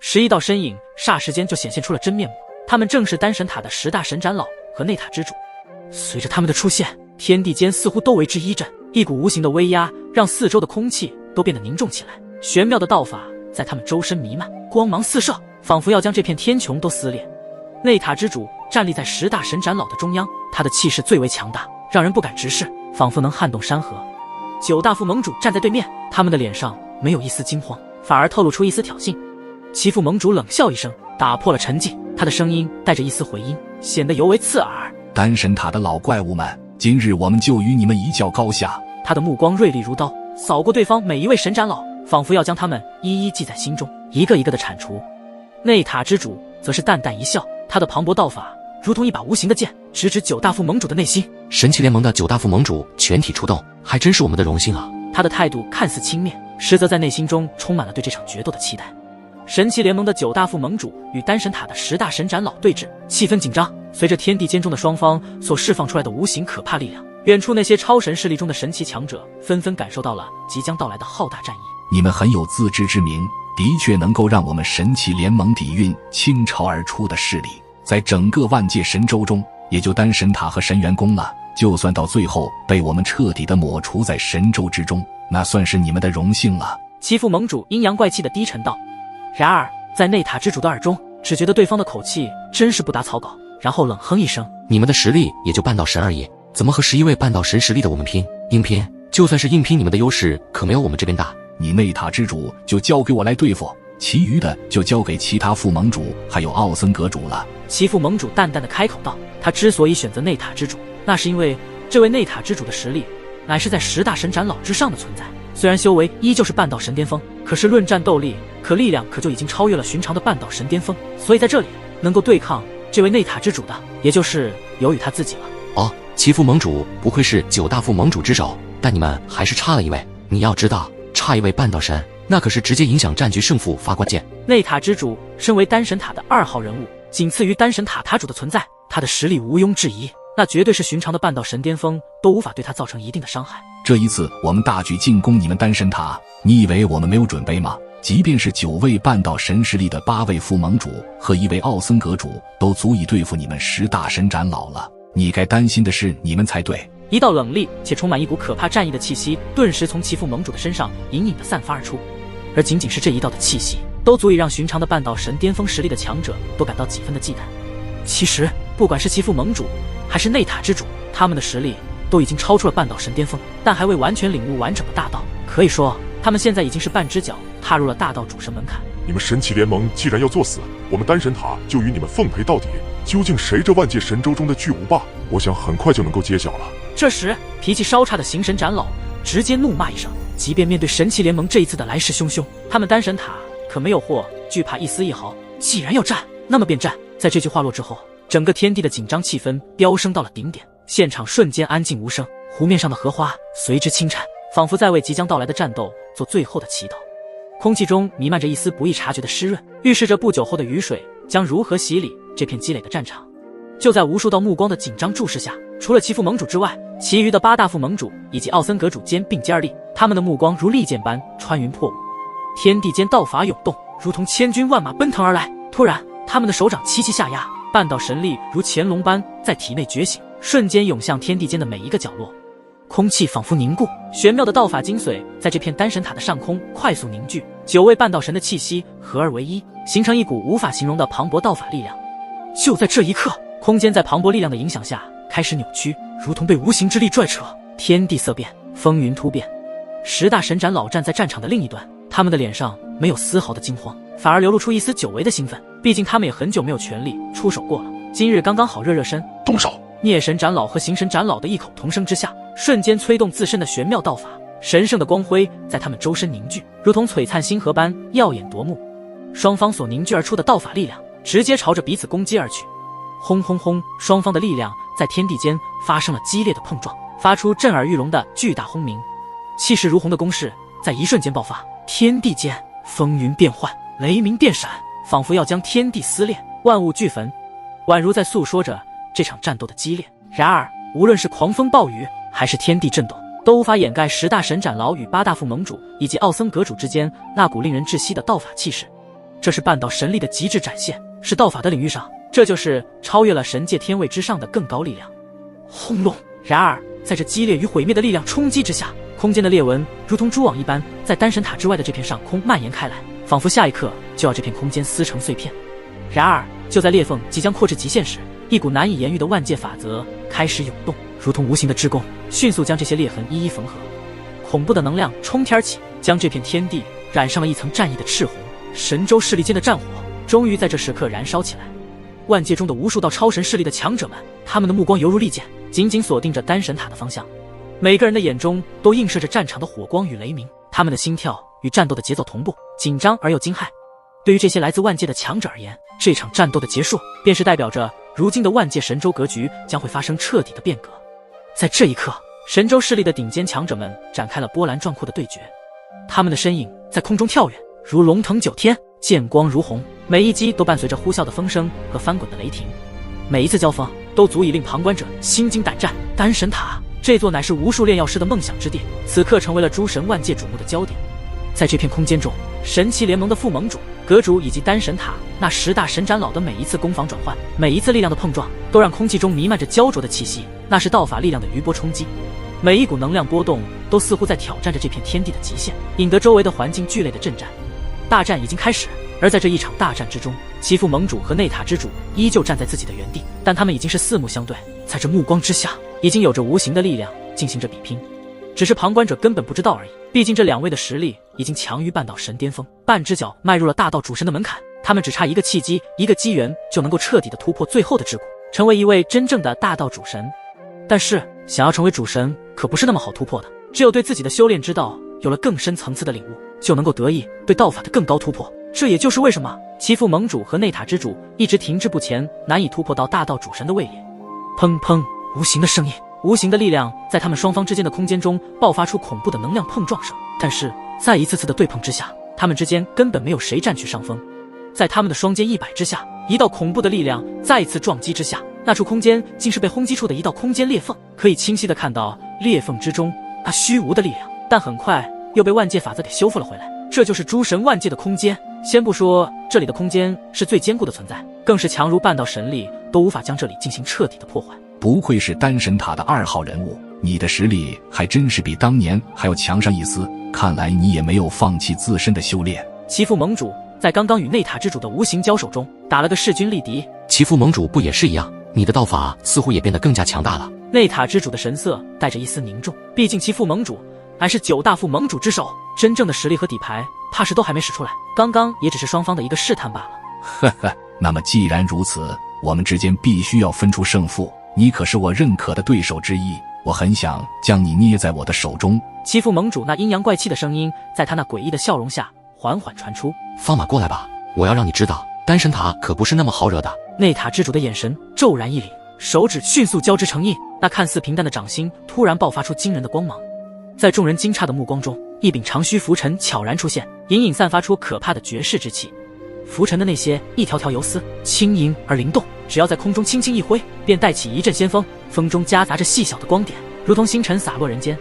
11道身影霎时间就显现出了真面目，他们正是丹神塔的10大神长老和内塔之主。随着他们的出现，天地间似乎都为之一震，一股无形的威压让四周的空气都变得凝重起来。玄妙的道法在他们周身弥漫，光芒四射，仿佛要将这片天穹都撕裂。内塔之主站立在10大神长老的中央，他的气势最为强大，让人不敢直视，仿佛能撼动山河。9大副盟主站在对面，他们的脸上没有一丝惊慌，反而透露出一丝挑衅。7副盟主冷笑一声，打破了沉寂，他的声音带着一丝回音，显得尤为刺耳。丹神塔的老怪物们，今日我们就与你们一较高下。他的目光锐利如刀，扫过对方每一位神长老，仿佛要将他们一一记在心中，一个一个的铲除。内塔之主则是淡淡一笑，他的磅礴道法如同一把无形的剑，直指9大副盟主的内心。神奇联盟的9大副盟主全体出动，还真是我们的荣幸啊。他的态度看似轻蔑，实则在内心中充满了对这场决斗的期待。神奇联盟的9大副盟主与丹神塔的10大神长老对峙，气氛紧张。随着天地间中的双方所释放出来的无形可怕力量，远处那些超神势力中的神奇强者纷纷感受到了即将到来的浩大战役。你们很有自知之明，的确能够让我们神奇联盟底蕴倾巢而出的势力，在整个万界神州中，也就丹神塔和神元宫了。就算到最后被我们彻底的抹除在神州之中，那算是你们的荣幸了。7副盟主阴阳怪气的低沉道。然而在内塔之主的耳中，只觉得对方的口气真是不达草稿，然后冷哼一声：你们的实力也就半道神而已，怎么和11位半道神实力的我们拼？硬拼，就算是硬拼，你们的优势可没有我们这边大。你内塔之主就交给我来对付，其余的就交给其他副盟主还有奥森阁主了。7副盟主淡淡的开口道，他之所以选择内塔之主，那是因为这位内塔之主的实力乃是在10大神长老之上的存在。虽然修为依旧是半道神巅峰，可是论战斗力力量就已经超越了寻常的半道神巅峰，所以在这里能够对抗这位内塔之主的，也就是由于他自己了。哦，7副盟主不愧是9大副盟主之首，但你们还是差了一位。你要知道，差一位半道神，那可是直接影响战局胜负发关键。内塔之主身为丹神塔的2号人物，仅次于丹神塔塔主的存在，他的实力毋庸置疑，那绝对是寻常的半道神巅峰都无法对他造成一定的伤害。这一次我们大举进攻你们丹神塔，你以为我们没有准备吗？即便是9位半道神实力的8位副盟主和1位奥森阁主，都足以对付你们10大神长老了。你该担心的是你们才对。一道冷厉且充满一股可怕战意的气息顿时从7副盟主的身上隐隐地散发而出，而仅仅是这一道的气息，都足以让寻常的半道神巅峰实力的强者都感到几分的忌惮。其实不管是7副盟主还是内塔之主，他们的实力都已经超出了半道神巅峰，但还未完全领悟完整的大道。可以说他们现在已经是半只脚踏入了大道主神门槛。你们神奇联盟既然要作死，我们丹神塔就与你们奉陪到底。究竟谁这万界神州中的巨无霸？我想很快就能够揭晓了。这时脾气稍差的行神长老直接怒骂一声，即便面对神奇联盟这一次的来势汹汹，他们丹神塔可没有或惧怕一丝一毫。既然要战，那么便战。在这句话落之后，整个天地的紧张气氛飙升到了顶点，现场瞬间安静无声，湖面上的荷花随之轻颤，仿佛在为即将到来的战斗做最后的祈祷。空气中弥漫着一丝不易察觉的湿润，预示着不久后的雨水将如何洗礼这片积累的战场。就在无数道目光的紧张注视下，除了7副盟主之外，其余的8大副盟主以及奥森阁主间并肩而立，他们的目光如利剑般穿云破雾，天地间道法涌动，如同千军万马奔腾而来。突然，他们的手掌齐齐下压，半道神力如潜龙般在体内觉醒，瞬间涌向天地间的每一个角落。空气仿佛凝固，玄妙的道法精髓在这片丹神塔的上空快速凝聚，9位半道神的气息合而为一，形成一股无法形容的磅礴道法力量。就在这一刻，空间在磅礴力量的影响下开始扭曲，如同被无形之力拽扯，天地色变，风云突变。10大神长老站在战场的另一端，他们的脸上没有丝毫的惊慌，反而流露出一丝久违的兴奋，毕竟他们也很久没有全力出手过了，今日刚刚好热热身。动手！孽神长老和行神长老的异口同声之下，瞬间催动自身的玄妙道法，神圣的光辉在他们周身凝聚，如同璀璨星河般耀眼夺目。双方所凝聚而出的道法力量直接朝着彼此攻击而去。轰轰轰，双方的力量在天地间发生了激烈的碰撞，发出震耳欲聋的巨大轰鸣。气势如虹的攻势在一瞬间爆发，天地间风云变幻，雷鸣电闪，仿佛要将天地撕裂，万物俱焚，宛如在诉说着这场战斗的激烈。然而无论是狂风暴雨还是天地震动，都无法掩盖10大神长老与8大副盟主以及奥森阁主之间那股令人窒息的道法气势。这是半道神力的极致展现，是道法的领域上，这就是超越了神界天位之上的更高力量。轰隆！然而，在这激烈与毁灭的力量冲击之下，空间的裂纹如同蛛网一般，在丹神塔之外的这片上空蔓延开来，仿佛下一刻就要这片空间撕成碎片。然而，就在裂缝即将扩至极限时，一股难以言喻的万界法则开始涌动，如同无形的之弓，迅速将这些裂痕一一缝合。恐怖的能量冲天起，将这片天地染上了一层战意的赤红。神州势力间的战火终于在这时刻燃烧起来。万界中的无数道超神势力的强者们，他们的目光犹如利剑，紧紧锁定着丹神塔的方向。每个人的眼中都映射着战场的火光与雷鸣，他们的心跳与战斗的节奏同步，紧张而又惊骇。对于这些来自万界的强者而言，这场战斗的结束，便是代表着如今的万界神州格局将会发生彻底的变革。在这一刻，神州势力的顶尖强者们展开了波澜壮阔的对决，他们的身影在空中跳跃，如龙腾九天，剑光如虹，每一击都伴随着呼啸的风声和翻滚的雷霆。每一次交锋都足以令旁观者心惊胆战。丹神塔这座乃是无数炼药师的梦想之地，此刻成为了诸神万界瞩目的焦点。在这片空间中，神奇联盟的副盟主、阁主以及丹神塔那10大神长老的每一次攻防转换，每一次力量的碰撞，都让空气中弥漫着焦灼的气息，那是道法力量的余波冲击。每一股能量波动都似乎在挑战着这片天地的极限，引得周围的环境剧烈的震颤。大战已经开始，而在这一场大战之中，其父盟主和内塔之主依旧站在自己的原地，但他们已经是四目相对，在这目光之下，已经有着无形的力量进行着比拼。只是旁观者根本不知道而已，毕竟这两位的实力已经强于半道神巅峰，半只脚迈入了大道主神的门槛，他们只差一个契机，一个机缘，就能够彻底的突破最后的桎梏，成为一位真正的大道主神。但是想要成为主神可不是那么好突破的，只有对自己的修炼之道有了更深层次的领悟，就能够得以对道法的更高突破。这也就是为什么其父盟主和内塔之主一直停滞不前，难以突破到大道主神的位列。砰砰，无形的声音，无形的力量在他们双方之间的空间中爆发出恐怖的能量碰撞声，但是在一次次的对碰之下，他们之间根本没有谁占据上风。在他们的双肩一摆之下，一道恐怖的力量再一次撞击之下，那处空间竟是被轰击出的一道空间裂缝，可以清晰地看到裂缝之中那虚无的力量，但很快又被万界法则给修复了回来。这就是诸神万界的空间，先不说这里的空间是最坚固的存在，更是强如半道神力都无法将这里进行彻底的破坏。不愧是丹神塔的2号人物，你的实力还真是比当年还要强上一丝，看来你也没有放弃自身的修炼。其父盟主在刚刚与内塔之主的无形交手中打了个势均力敌，其父盟主不也是一样？你的道法似乎也变得更加强大了。内塔之主的神色带着一丝凝重，毕竟其父盟主乃是9大副盟主之首，真正的实力和底牌怕是都还没使出来，刚刚也只是双方的一个试探罢了。呵呵，那么既然如此，我们之间必须要分出胜负，你可是我认可的对手之一，我很想将你捏在我的手中。其父盟主那阴阳怪气的声音在他那诡异的笑容下缓缓传出。放马过来吧，我要让你知道，丹神塔可不是那么好惹的。内塔之主的眼神骤然一凛，手指迅速交织成印，那看似平淡的掌心突然爆发出惊人的光芒。在众人惊诧的目光中，一柄长须拂尘悄然出现，隐隐散发出可怕的绝世之气。拂尘的那些一条条游丝轻盈而灵动，只要在空中轻轻一挥，便带起一阵仙风，风中夹杂着细小的光点，如同星辰洒落人间。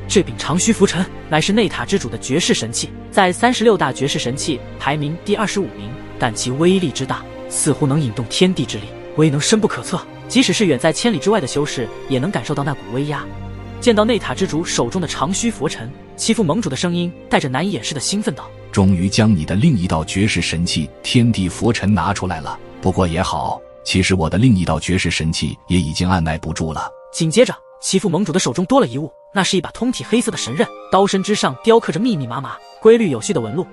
这柄长须拂尘乃是内塔之主的绝世神器，在36大绝世神器排名第25名，但其威力之大，似乎能引动天地之力，威能深不可测，即使是远在千里之外的修士也能感受到那股威压。见到内塔之主手中的长须拂尘，其父盟主的声音带着难以掩饰的兴奋道：终于将你的另一道绝世神器天地拂尘拿出来了，不过也好，其实我的另一道绝世神器也已经按耐不住了。紧接着其父盟主的手中多了一物，那是一把通体黑色的神刃，刀身之上雕刻着密密麻麻、规律有序的纹路，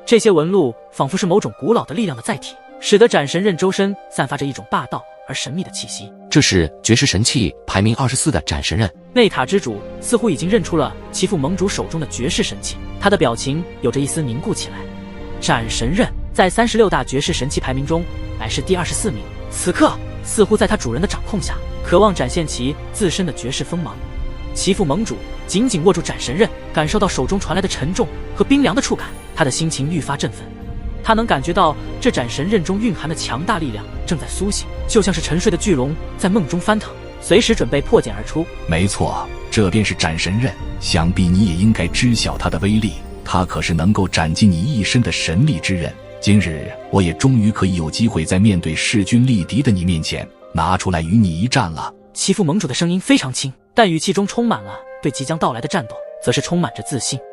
这些纹路仿佛是某种古老的力量的载体，使得斩神刃周身散发着一种霸道而神秘的气息。这是绝世神器排名24的斩神刃。内塔之主似乎已经认出了其父盟主手中的绝世神器，他的表情有着一丝凝固起来。斩神刃在36大绝世神器排名中乃是第24名，此刻似乎在他主人的掌控下，渴望展现其自身的绝世锋芒。其父盟主紧紧握住斩神刃，感受到手中传来的沉重和冰凉的触感，他的心情愈发振奋。他能感觉到这斩神刃中蕴含的强大力量正在苏醒，就像是沉睡的巨龙在梦中翻腾，随时准备破茧而出。没错，这便是斩神刃，想必你也应该知晓它的威力，它可是能够斩尽你一身的神力之刃。今日我也终于可以有机会在面对势均力敌的你面前拿出来与你一战了。欺负盟主的声音非常轻，但语气中充满了对即将到来的战斗，则是充满着自信。